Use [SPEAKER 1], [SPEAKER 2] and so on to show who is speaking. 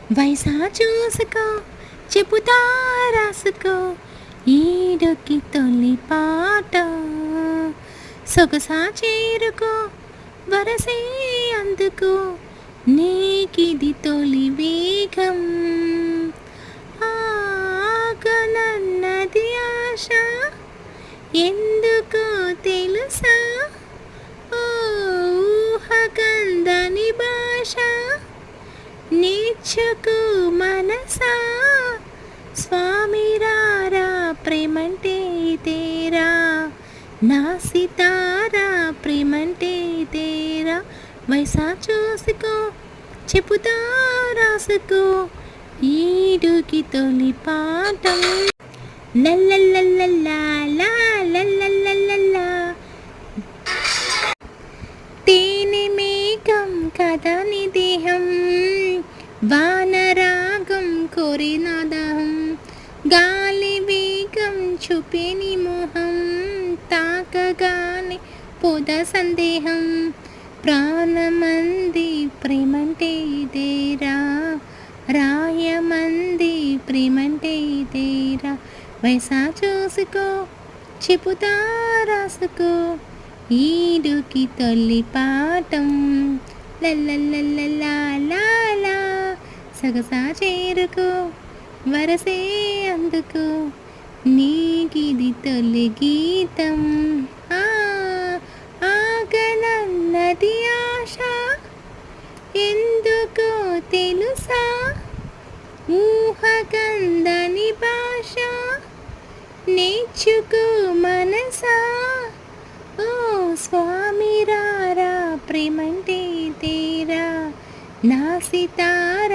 [SPEAKER 1] వయసా చూసుకో చెబుతా రాసుకో ఈడుకి తొలి పాట సొగసా చేరుకో వరసే అందుకో నీకిది తొలి వేగం ఆగనన్నది ఆశ ఎందుకో తెలుసా ఊహకందని భాష నేర్చుకు మనసా స్వామి రారా ప్రేమంటే తేరా నా సితారా ప్రేమంటే తేరా వయసా చూసుకో చెబుతా రాసుకో ఈడుకి తొలి పాఠం లల్లల్లల్లల్లా లల్లల్లల్లల్లా తేనె మేఘం కదా నీ దేహం వానరాగం కోరిన దాహం గాలి వేగం చూపే నీ మోహం తాకగానే పొద సందేహం ప్రాణమంది ప్రేమంటే ఇదేరా రాయమంది ప్రేమంటే ఇదేరా వయసా చూసుకో చెబుతా రాసుకో ఈడుకి తొలి పాఠం లల్లల్లల్లలా సగసా చేరుకో వరసే అందుకో నీకిది తొలి గీతం ఆగనన్నది ఆశ ఎందుకో తెలుసా ఊహకందని భాష నేర్చుకో మనసా ఓ స్వామి రారా ప్రేమంటే తేరా నా సితారా